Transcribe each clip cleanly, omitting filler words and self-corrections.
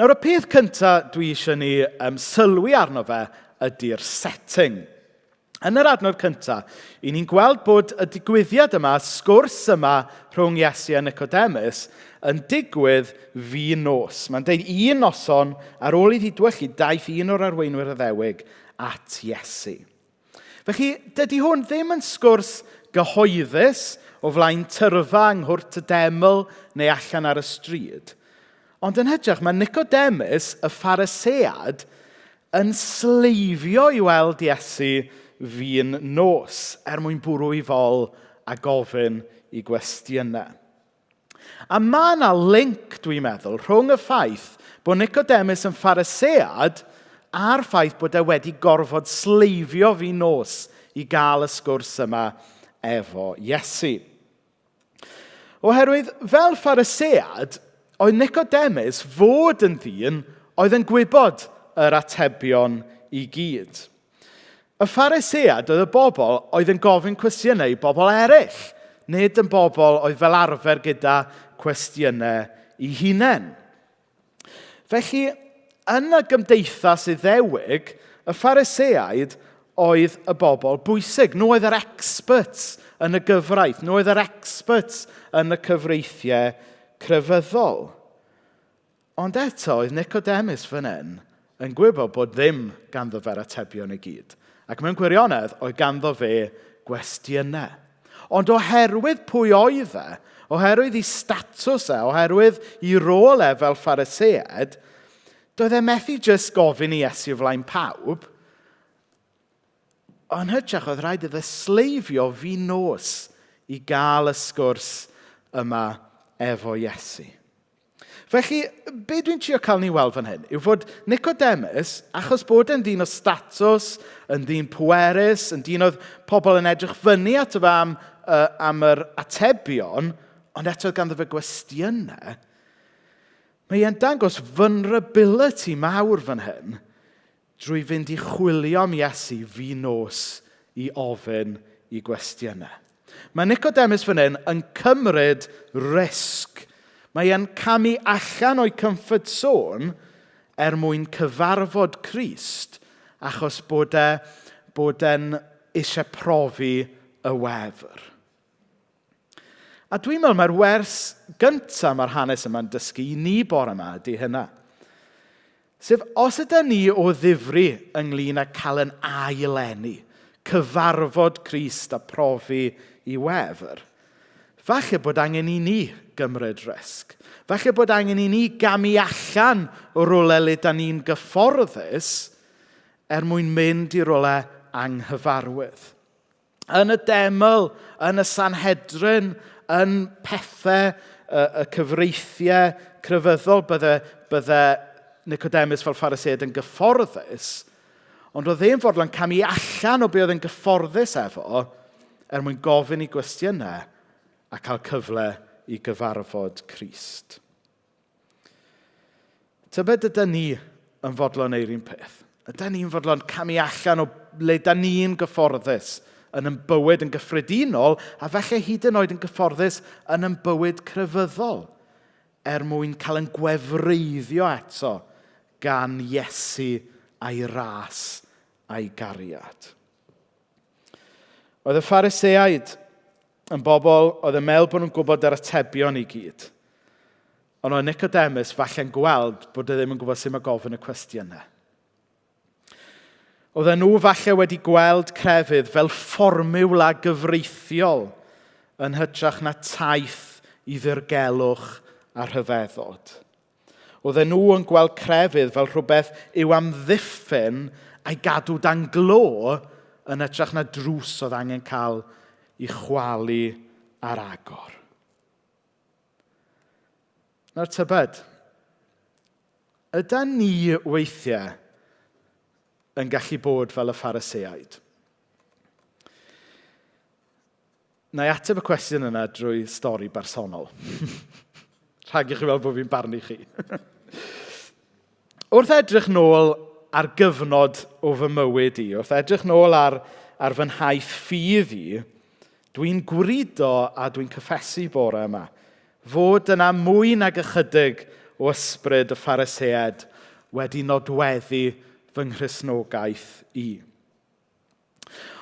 Nawr, y peth cyntaf dwi eisiau ni sylwi arno fe ydy'r setting. Yn yr adnod cyntaf, i ni'n gweld bod y digwyddiad yma, sgwrs yma rhwng Iesu a Nicodemus, yn digwydd fi nos. Mae'n deud un noson ar ôl iddi dwychu daeth un o'r arweinwyr Iddewig at Iesu. Felly, dydy hwn ddim yn sgwrs gyhoeddus o flaen tyrfa nghwrt y deml neu allan ar y stryd. Ond yn hytrach, mae Nicodemus, y Pharisead, yn sleifio i weld Iesu fi'n nos mwyn bwrw i fol a gofyn i gwestiynau. A mae yna link, dwi'n meddwl, rhwng y ffaith bod Nicodemus yn Pharisead a'r ffaith bod e wedi gorfod sleifio fi nos i gael y sgwrs yma efo Iesu. Oherwydd, fel Pharisead, oedd Nicodemus fod yn ddyn oedd yn gwybod yr atebion i gyd. Y Pharisead oedd y bobl oedd yn gofyn cwestiynau i bobl eraill, nid yn bobl oedd fel arfer gyda cwestiynau i hunain. Felly, yn y gymdeithas Iddewig, y Phariseaid oedd y bobl bwysig. Nhw oedd yr experts yn y gyfraith. Nhw oedd yr experts yn y cyfreithiau crefyddol. Ond eto, oedd Nicodemus fan hyn yn gwybod bod ddim ganddo fe'r atebion i gyd. Ac mewn gwirionedd, oedd ganddo fe gwestiynau. Ond oherwydd pwy oedd e, oherwydd ei statws e, oherwydd ei rôl e fel Pharisead, doedd e methu jyst gofyn i Iesu flaen pawb, ond hytrach oedd rhaid iddo sleifio fi nos i gael y sgwrs yma efo Iesu. Felly, be dwi'n trio cael ni weld fan hyn yw fod Nicodemus, achos bod e'n ddyn o statws, yn ddyn pwerus, yn ddyn oedd pobl yn edrych fyny at y am yr atebion, ond eto ganddo fe gwestiynau, mae e'n dangos vulnerability mawr fan hyn drwy fynd i chwilio am Iesu fi nos i ofyn i gwestiynau. Mae Nicodemus fan hyn yn cymryd risg. Mae e'n camu allan o'i comfort zone mwyn cyfarfod Crist achos bod e'n eisiau profi y wefr. A dwi'n meddwl mae'r wers gyntaf mae'r hanes yma'n dysgu i ni bore yma ydy hynna. Sef, os ydyn ni o ddifri ynglyn â cael yn ail-eni, cyfarfod Crist a profi i wefr, falle bod angen i ni gymryd risg. Falle bod angen i ni gamu allan o rwle le da ni'n gyfforddus mwyn mynd i rwle anghyfarwydd. Yn y deml, yn y Sanhedrin, yn pethau y cyfreithiau crefyddol bydde Nicodemus fel Pharisead yn gyfforddus, ond oedd e'n fodlon camu allan o be oedd yn gyfforddus efo mwyn gofyn i gwestiynau a cael cyfle i gyfarfod Crist. Tybed ydyn ni yn fodlon neu'r un peth? Ydyn ni'n fodlon camu allan o le da ni'n gyfforddus yn bywyd yn gyffredinol a felly hyd yn oed yn gyfforddus yn bywyd crefyddol mwyn cael yn gwefreiddio eto gan Iesu a'i ras a'i gariad. Oedd y Phariseaid yn bobl oedd yn meddwl bod nhw'n gwybod yr atebion i gyd. Ond oedd Nicodemus falle'n gweld bod e ddim yn gwybod sut mae gofyn y cwestiynau. Oedd nhw falle wedi gweld crefydd fel fformiwla gyfreithiol yn hytrach na taith i ddirgelwch a rhyfeddod. Oedd nhw yn gweld crefydd fel rhywbeth i'w amddiffyn a'i gadw dan glo yn hytrach na drws oedd angen cael i chwalu ar agor. Nawr tybed, ydyn ni weithiau yn gallu bod fel y Phariseaid? Na i ateb y cwestiwn yna drwy stori bersonol. Rhag i chi weld bod fi'n barnu chi. Wrth edrych nôl ar gyfnod o fy mywyd i, wrth edrych nôl ar fy nhaith ffydd i, dwi'n gwrido a dwi'n cyffesu bore yma fod yna mwy nag ychydig o ysbryd y Phariseaid wedi nodweddu fy nghristnogaeth i.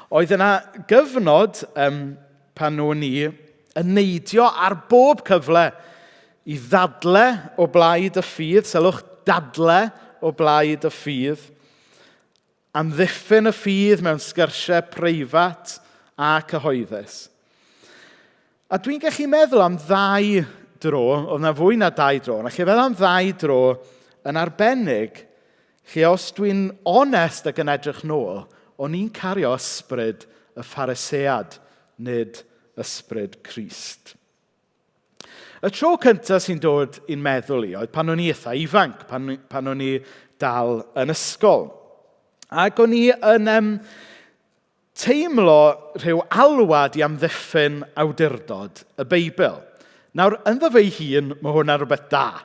Oedd yna gyfnod pan o'n i yn neidio ar bob cyfle i ddadlau o blaid y ffydd, sylwch dadlau o blaid y ffydd, amddiffyn y ffydd mewn sgyrsiau preifat a cyhoeddus. A dwi'n gallu meddwl am 2 dro, oedd yna fwy na 2 dro, ond allai feddwl am 2 dro yn arbennig, lle os dwi'n onest ac yn edrych nôl, o'n i'n cario ysbryd y Pharisead, nid ysbryd Crist. Y tro cyntaf sy'n dod i'n meddwl i oedd pan o'n i eitha ifanc, pan o'n i dal yn ysgol. Ac o'n i yn teimlo rhyw alwad i amddiffyn awdurdod y Beibl. Nawr, ynddo fe hun, mae hwnna rhywbeth da.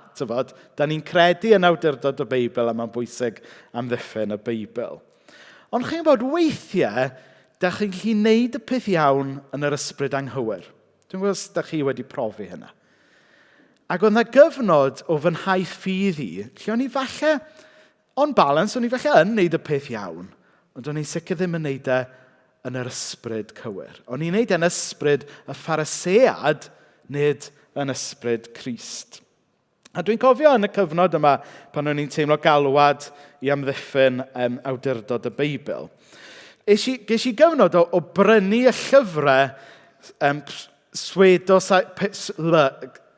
Da ni'n credu yn awdurdod y Beibl a mae'n bwysig amddiffyn y Beibl. Ond chi'n bod weithiau, da chi'n gallu gwneud y peth iawn yn yr ysbryd anghywir. Dwi'n gwybod os da chi wedi profi hynna. Ac oedd yna gyfnod o fy nhaith ffydd i, lle o'n i falle, on balance, o'n i falle yn wneud y peth iawn, ond o'n i sicr ddim yn wneud yn yr ysbryd cywir. O'n i'n wneud yn ysbryd y Pharisead, nid yn ysbryd Crist. A dwi'n cofio yn y cyfnod yma, pan o'n i'n teimlo galwad i amddiffyn awdurdod y Beibl, ges i gyfnod o brynu y llyfrau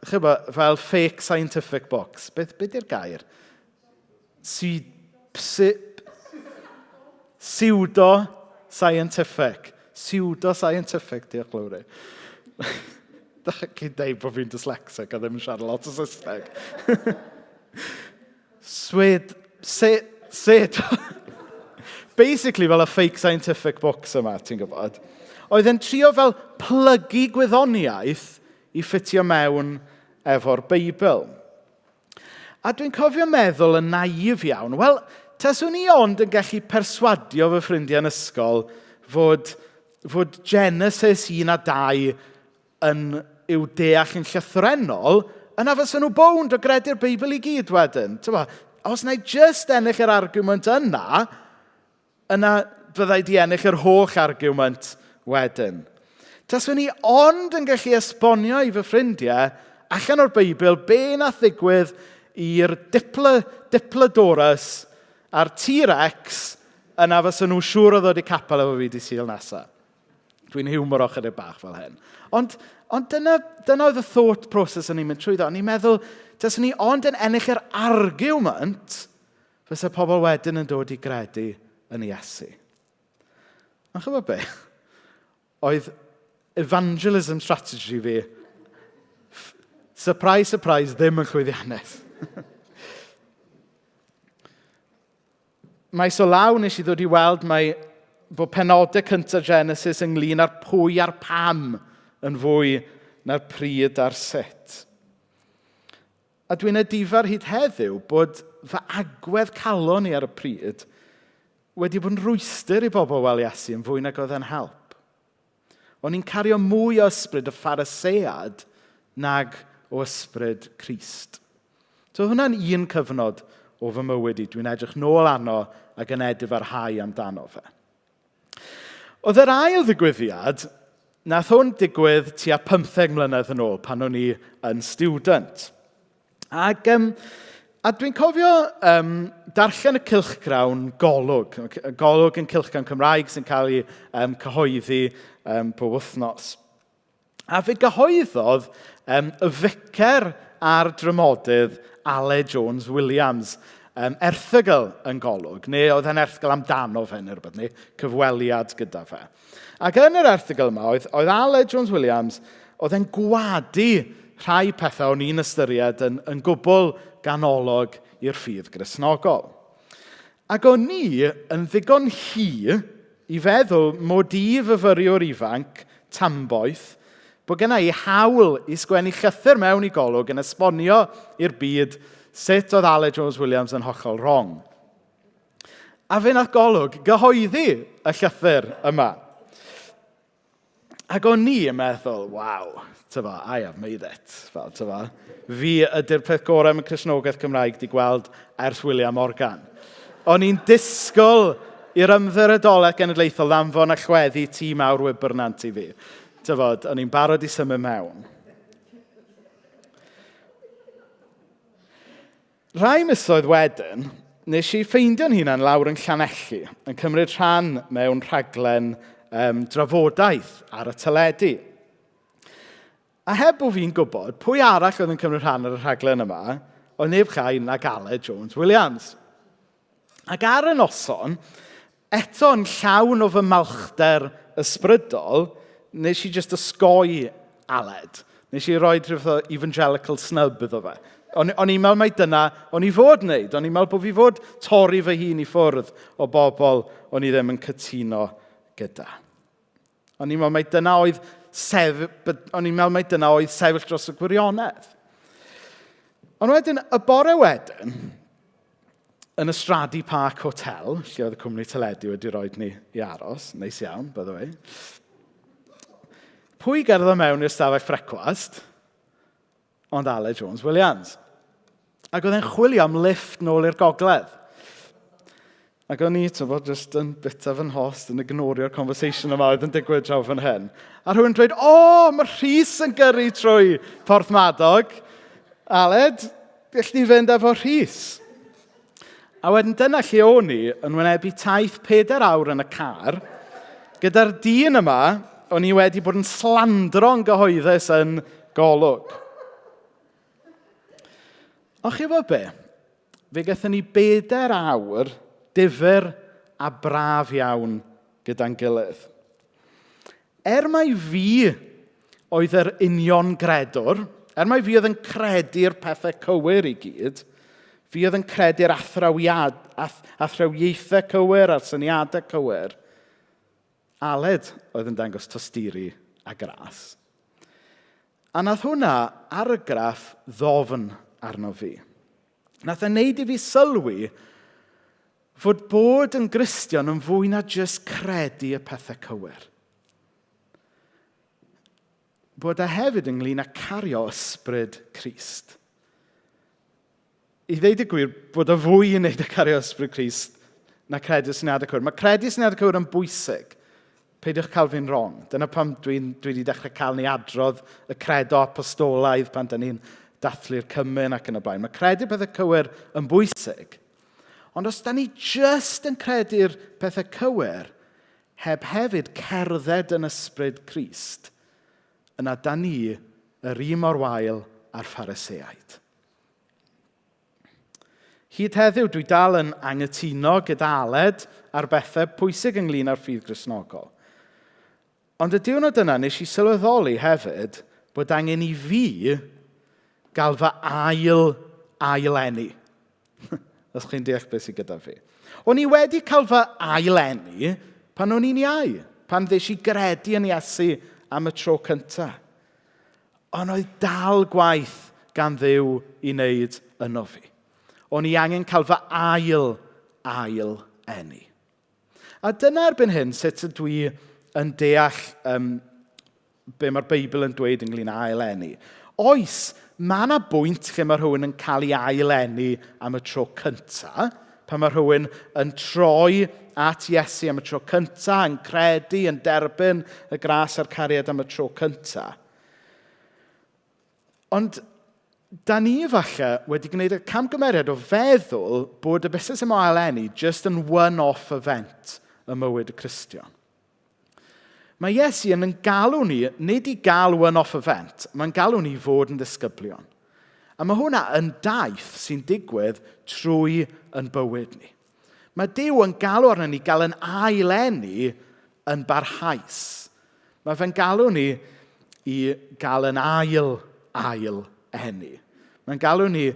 fel fake scientific books. Beth di'r gair? Pseudo-scientific. Pseudo-scientific, diolch Lowry. Chi'n deud bod fi'n dyslexic a ddim yn siarad lot o Saesneg. Basically fel y fake scientific books yma, ti'n gwybod. Oedd yn trio fel plygu gwyddoniaeth i ffitio mewn efo'r Beibl. A dwi'n cofio meddwl yn naif iawn, wel, taswn i ond yn gallu perswadio fy ffrindiau yn ysgol fod Genesis 1 a 2 yw deall yn llythrenol, yna fysa nhw bownd o gredu'r Beibl i gyd wedyn. Os na i just ennill yr argument yna byddai di ennill yr holl argument wedyn. Taswn i ond yn gallu esbonio i fy ffrindiau allan o'r Beibl be nath ddigwydd i'r Diplodorus a'r T-Rex yna fysa nhw siŵr o ddod i capel efo fi di Sul nesaf. Dwi'n hiwmor o chydig bach fel hyn. Ond dyna oedd y thought process yn i'n mynd trwy ddo. O'n i'n meddwl, taswn ni ond yn ennill yr argument, fysa pobl wedyn yn dod i gredu yn Iesu. Ond chybod be? Oedd evangelism strategy fi, surprise, surprise, ddim yn llwyddiannus. Mae so law nes i ddod i weld bod penodau cyntaf Genesis ynglyn â'r pwy a'r pam yn fwy na'r pryd a'r sut. A dwi'n edifar hyd heddiw bod fy agwedd calon ni ar y pryd wedi bod yn rwystyr i bobl wel Iesu yn fwy nag oedd yn help. O'n i'n cario mwy o ysbryd y Pharisead nag o ysbryd Crist. So hwnna'n un cyfnod o fy mywyd i. Dwi'n edrych nôl arno ac yn edifarhau amdano fe. Oedd yr ail ddigwyddiad, nath hwn digwydd tua 15 mlynedd yn ôl pan o'n i yn student. A dwi'n cofio darllen y cylchgrawn golwg. Golwg yn cylchgrawn Cymraeg sy'n cael ei cyhoeddi pob wythnos. A fe gyhoeddodd y ficer a'r dramodydd Ale Jones Williams erthygl yn golwg, neu oedd e'n erthygl amdano fe neu rhywbeth, neu cyfweliad gyda fe. Ac yn yr erthygl yma, oedd Ale Jones Williams, oedd e'n gwadu rhai pethau o'n i'n ystyried yn gwbl ganolog i'r ffydd Gristnogol. Ac o'n ni yn ddigon i feddwl mod i fyfyriwr ifanc, tamboeth, bod genna i hawl i sgwennu llythyr mewn i golwg yn esbonio i'r byd sut oedd Ale Jones Williams yn hollol wrong. A fe nath golwg gyhoeddi y llythyr yma. Ac o'n ni yn meddwl, waw, I have made it. Fi ydy'r peth gorau am y Cristnogaeth Cymraeg di gweld ers William Morgan. O'n i'n disgwyl i'r ymddiriedolaeth genedlaethol ddanfon a chweddi tîm awr Wefr nant i fi. O'n i'n barod i symud mewn. Rhai misoedd wedyn, nes i ffeindio'n hunan lawr yn Llanelli, yn cymryd rhan mewn rhaglen drafodaeth ar y teledu. A heb o fi'n gwybod, pwy arall oedd yn cymryd rhan ar y rhaglen yma, oedd neb llai na Cael Jones-Williams. Ac ar y noson, eto'n llawn o fy malchder ysbrydol, nes i just ysgoi Aled. Nes i roi rhyw evangelical snub iddo fe. O'n i'n meddwl mai dyna o'n i fod wneud. O'n i'n meddwl bod fi fod torri fy hun i ffwrdd o bobl o'n i ddim yn cytuno gyda. O'n i'n meddwl mai dyna oedd sefyll dros y gwirionedd. Ond wedyn, y bore wedyn, yn y Stradi Park Hotel, lle oedd y cwmni teledu wedi rhoi ni i aros, neis iawn, by the way. Pwy gerddo mewn i'r stafell ffrecwast? Ond Cael Jones-Williams. Ac oedd e'n chwilio am lift nôl i'r gogledd. Ac o'n i, just yn bita fy'n host, yn ignorio'r conversation yma oedd yn digwydd draw fan hyn. A rhywun dweud, mae Rhys yn gyrru trwy Porthmadog. Aled, gall ni fynd efo Rhys. A wedyn dyna lle o'n i yn wynebu taith 4 awr yn y car, gyda'r dyn yma, o'n i wedi bod yn slandro'n gyhoeddus yn golwg. Ond chi fod be? Fe gaethon ni 4 awr difyr a braf iawn gyda'n gilydd. Mai fi oedd yr union gredwr, mai fi oedd yn credu'r pethau cywir i gyd, fi oedd yn credu'r athrywieithau cywir a'r syniadau cywir, Aled oedd yn dangos tosturi a gras. A nath hwnna argraff ddofn arno fi. Nath e wneud i fi sylwi fod bod yn Gristion yn fwy na jyst credu y pethau cywir. Bod e hefyd ynglyn â cario ysbryd Crist. I ddeud y gwir, bod e fwy i wneud â cario ysbryd Crist na credu syniadau cywir. Mae credu syniadau cywir yn bwysig. Peidiwch cael fi'n wrong. Dyna pam dwi wedi dechrau cael ni adrodd y credo apostolaidd pan da ni'n dathlu'r cymyn ac yn y blaen. Mae credu pethau cywir yn bwysig. Ond os da ni just yn credu'r pethau cywir, heb hefyd cerdded yn ysbryd Crist, yna da ni yr un mor wael a'r Phariseaid. Hyd heddiw, dwi dal yn anghytuno gyda Aled ar bethau pwysig ynglyn â'r ffydd Gristnogol. Ond y diwrnod yna, nes i sylweddoli hefyd bod angen i fi gael fy ail-eni. Os chi'n deall beth sydd gyda fi. O'n i wedi cael fy ail-eni pan o'n i'n iau. Pan ddes i gredu yn Iesu am y tro cyntaf. Ond oedd dal gwaith gan Dduw i wneud yno fi. O'n i angen cael fy ail-eni. A dyna erbyn hyn sut ydw i yn deall be mae'r Beibl yn dweud ynglyn â ail-eni. Oes, mae yna bwynt lle mae rhywun yn cael ei ail-eni am y tro cyntaf, pan mae rhywun yn troi at Iesu am y tro cyntaf, yn credu, yn derbyn y gras a'r cariad am y tro cyntaf. Ond da ni falle wedi gwneud y camgymeriad o feddwl bod y busnes yma ail-eni just yn one-off event y mywyd y Cristion. Mae Iesu yn galw ni, nid i gael one-off event, mae'n galw ni fod yn ddisgyblion. A mae hwnna yn daith sy'n digwydd trwy yn bywyd ni. Mae Duw yn galw arno ni gael yn ail-eni yn barhaus. Mae fe'n galw ni i gael yn ail-eni. Mae'n galw ni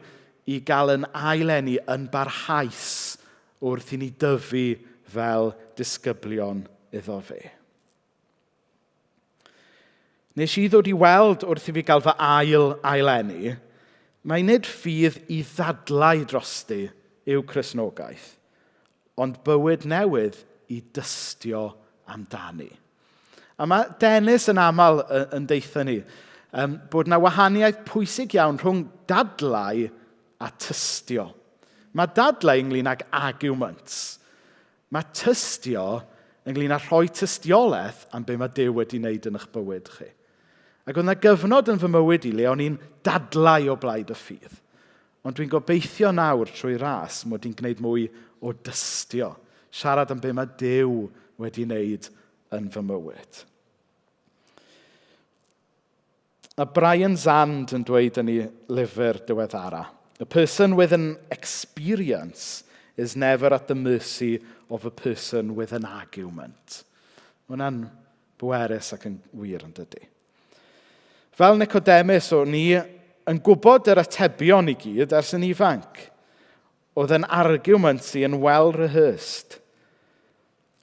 i gael yn ail-eni yn barhaus wrth i ni dyfu fel disgyblion iddo fe. Nes i ddod i weld wrth i fi gael fy ail-eni, mae nid ffydd i ddadlau drosti yw Cristnogaeth, ond bywyd newydd i dystio amdani. A mae Dennis yn aml yn deitha ni bod yna wahaniaeth pwysig iawn rhwng dadlau a tystio. Mae dadlau ynglyn ag arguments. Mae tystio ynglyn â rhoi tystiolaeth am be mae Duw wedi wneud yn eich bywyd chi. Ac oedd yna gyfnod yn fy mywyd i le o'n i'n dadlau o blaid y ffydd. Ond dwi'n gobeithio nawr trwy ras mod i'n gwneud mwy o dystio. Siarad am be mae Duw wedi wneud yn fy mywyd. A Brian Zand yn dweud yn ei lyfr diweddara, "A person with an experience is never at the mercy of a person with an argument." Mae hwnna'n bwerus ac yn wir yn dydy. Fel Nicodemus, o'n ni yn gwybod yr atebion i gyd ers yn ifanc. Oedd yn argument sy'n well rehearsed.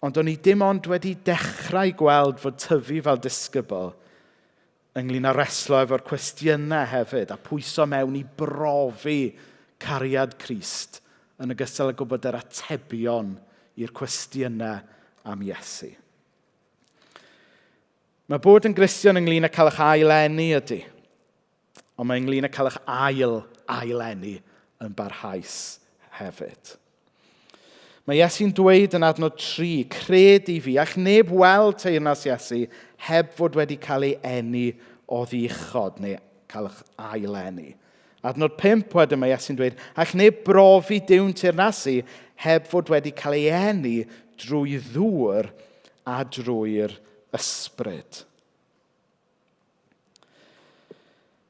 Ond o'n i dim ond wedi dechrau gweld fod tyfu fel disgybl ynglyn â reslo efo'r cwestiynau hefyd, a pwyso mewn i brofi cariad Crist yn ogystal â gwybod yr atebion i'r cwestiynau am Iesu. Mae bod yn Gristion ynglyn â cael eich ail-eni ydy, ond mae ynglyn â cael eich ail-eni yn barhaus hefyd. Mae Iesu'n dweud yn adnod 3, "Cred i fi, ac neb weld teyrnas Iesu heb fod wedi cael ei eni o ddichod," neu cael eich ail-eni. Adnod 5 wedyn mae Iesu'n dweud, "Ac neb brofi Duw'n teyrnasu heb fod wedi cael ei eni drwy ddŵr a drwy'r ysbryd."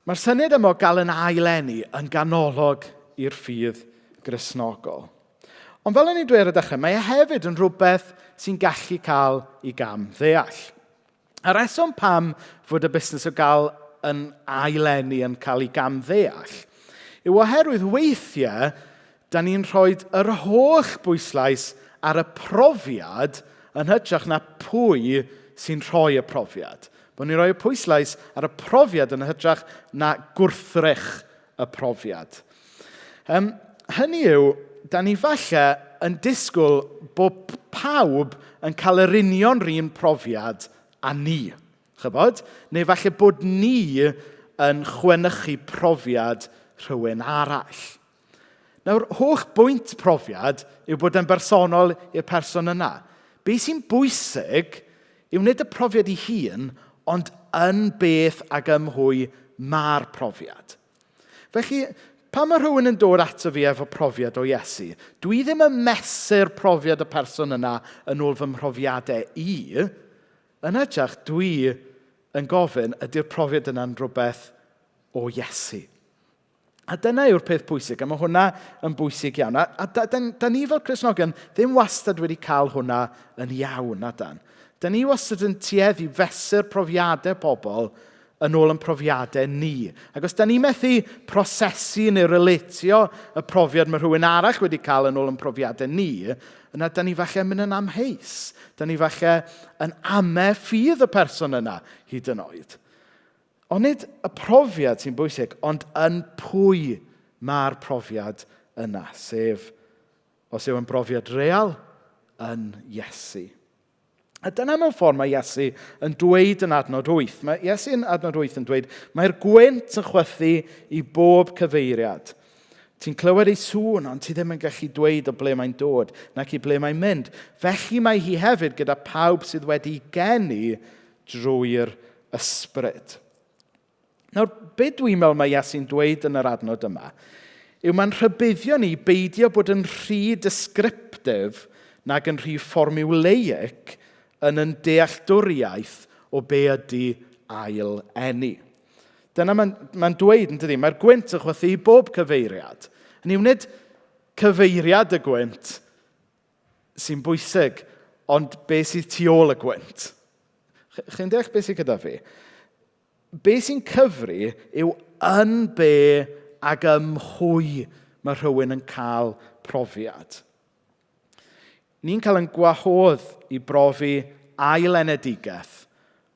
Mae'r syniad yma o gael yn ail-eni yn ganolog i'r ffydd Gristnogol. Ond fel o'n i'n dweud ar y dechrau, mae e hefyd yn rhywbeth sy'n gallu cael ei gamddeall. A reswm pam fod y busnes o gael yn ail-eni yn cael ei gamddeall yw oherwydd weithiau da ni'n rhoi yr holl bwyslais ar y profiad yn hytrach na pwy sy'n rhoi y profiad. Bod ni'n rhoi y pwyslais ar y profiad yn hytrach na gwrthrych y profiad. Hynny yw, da ni falle yn disgwyl bod pawb yn cael yr union rhan profiad a ni. Chybod? Neu falle bod ni yn chwynychu profiad rhywun arall. Nawr, holl bwynt profiad yw bod yn bersonol i'r person yna. Be sy'n bwysig yw nid y profiad ei hun, ond yn beth ac ym mhwy mae'r profiad. Felly, pan mae rhywun yn dod ato fi efo profiad o Iesu, dwi ddim yn mesur profiad y person yna yn ôl fy mhrofiadau i, yn hytrach dwi yn gofyn ydy'r profiad yna'n rhywbeth o Iesu. A dyna yw'r peth pwysig, a mae hwnna yn bwysig iawn. A da ni fel Cristnogion ddim wastad wedi cael hwnna yn iawn, na dan. Da ni wastad yn tueddu fesur profiadau pobl yn ôl yn profiadau ni. Ac os da ni methu prosesu neu relatio y profiad mae rhywun arall wedi cael yn ôl yn profiadau ni, yna da ni falle mynd yn amheus. Da ni falle yn ffydd y person yna hyd yn oed. Ond nid y profiad sy'n bwysig, ond yn pwy mae'r profiad yna, sef os yw yn brofiad real, yn Iesu. A dyna mewn ffordd mae Iesu yn dweud yn adnod 8. Mae Iesu yn adnod 8 yn dweud, mae'r gwynt yn chwythu i bob cyfeiriad. Ti'n clywed ei sŵn, ond ti ddim yn gallu dweud o ble mae'n dod, nac i ble mae'n mynd. Felly mae hi hefyd gyda pawb sydd wedi geni drwy'r ysbryd. Nawr, be dwi'n meddwl mae Iesu'n dweud yn yr adnod yma, yw mae'n rhybuddio ni beidio bod yn rhy descriptif nag yn rhy fformulaic yn dealltwriaeth o be ydy ail-eni. Dyna mae'n dweud yn dydi, mae'r gwynt yn chwythu i bob cyfeiriad. Hynny yw nid cyfeiriad y gwynt sy'n bwysig, ond be sydd tu ôl y gwynt. Chi'n deall be sydd gyda fi? Be sy'n cyfri yw yn be ac ym mhwy mae rhywun yn cael profiad. Ni'n cael yn gwahodd i brofi ail-enedigaeth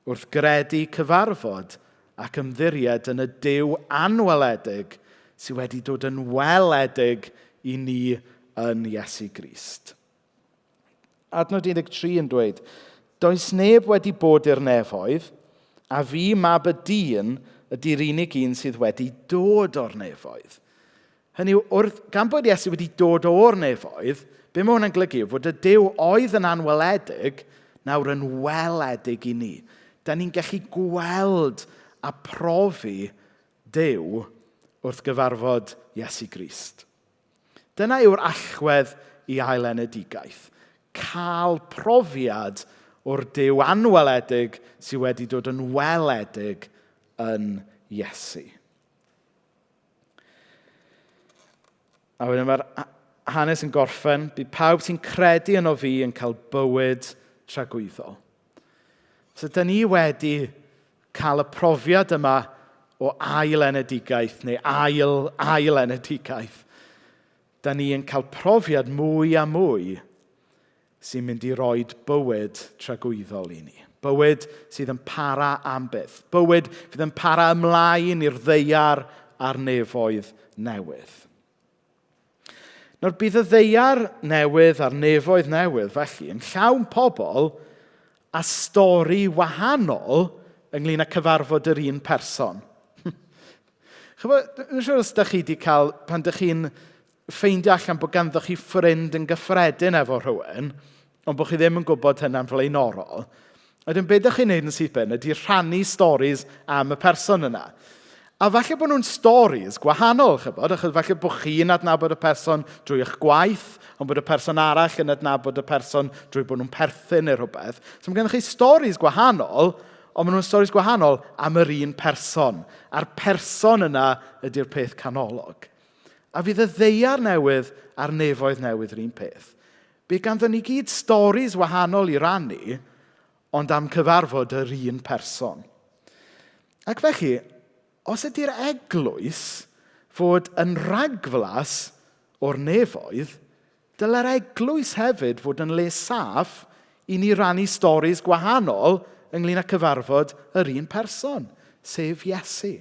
wrth gredu cyfarfod ac ymddiried yn y Duw anweledig sydd wedi dod yn weledig i ni yn Iesu Grist. Adnod 13 yn dweud, does neb wedi bod i'r nefoedd, a fi mab y dyn ydy'r unig un sydd wedi dod o'r nefoedd. Hynny yw, gan bod Iesu wedi dod o'r nefoedd, be mae hwnna'n golygu fod y Duw oedd yn anweledig nawr yn weledig i ni. Da ni'n gallu gweld a profi Duw wrth gyfarfod Iesu Crist. Dyna yw'r allwedd i ail-enedigaeth. Cael profiad o'r Duw anweledig sydd wedi dod yn weledig yn Iesu. A wedyn mae'r hanes yn gorffen, bydd pawb sy'n credu yno fi yn cael bywyd tragwyddol. So, da ni wedi cael y profiad yma o ail-enedigaeth neu ail-enedigaeth. Da ni yn cael profiad mwy a mwy sy'n mynd i roi bywyd tragwyddol i ni. Bywyd sydd yn para am byth. Bywyd fydd yn para ymlaen i'r ddeiar a'r nefoedd newydd. Nawr bydd y ddeiar newydd a'r nefoedd newydd felly yn llawn pobl a stori wahanol ynglŷn â cyfarfod yr un person. Dwi'n siŵr os ydych chi wedi cael, pan ydych chi'n ffeindio allan bod ganddoch chi ffrind yn gyffredin efo rhywun, ond bod chi ddim yn gwybod hynna'n flaenorol, wedyn be ydych chi'n neud yn syth ben ydy rhannu storis am y person yna. A falle bod nhw'n storis gwahanol, chybod, achos falle bod chi'n adnabod y person drwy eich gwaith, ond bod y person arall yn adnabod y person drwy bod nhw'n perthyn neu rhywbeth. So mae gennych chi storis gwahanol, ond maen nhw'n storis gwahanol am yr un person. A'r person yna ydy'r peth canolog. A fydd y ddeiar newydd a'r nefoedd newydd yr un peth. Bydd ganddo ni gyd storis wahanol i rannu, ond am cyfarfod yr un person. Ac felly, os ydy'r eglwys fod yn ragflas o'r nefoedd, dyle'r eglwys hefyd fod yn le saff i ni rannu storis gwahanol ynglŷn â cyfarfod yr un person, sef Iesu.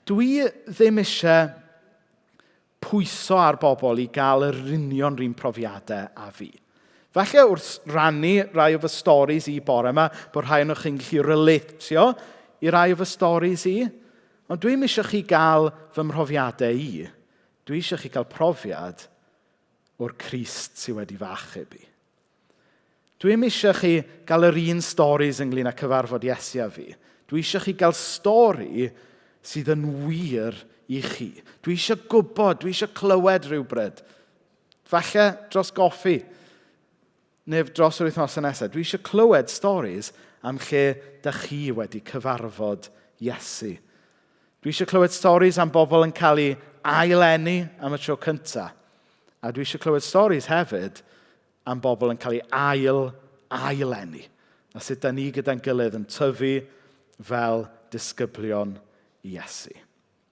Dwi ddim eisiau pwyso ar bobl i gael yr union rhywun profiadau a fi. Falle wrth rannu rai o fy storis i bore yma, bod rhai o'n chi'n gallu relatio i rai o fy storis i, ond dwi'n eisiau chi gael fy mhrofiadau i. Dwi eisiau chi gael profiad o'r Crist sydd wedi fy achub i. Dwi'n eisiau chi gael yr un storis ynglŷn â cyfarfod Iesu a fi. Dwi eisiau chi gael stori sydd yn wir i chi. Dwi eisiau gwybod, dwi eisiau clywed rhywbryd. Falle dros goffi, neu dros yr wythnosau nesaf. Dwi eisiau clywed storis am lle dych chi wedi cyfarfod Iesu. Dwi eisiau clywed storis am bobl yn cael ei ail-eni am y tro cyntaf. A dwi eisiau clywed storis hefyd am bobl yn cael ei ail-eni. A sut da ni gyda'n gilydd yn tyfu fel disgyblion Iesu.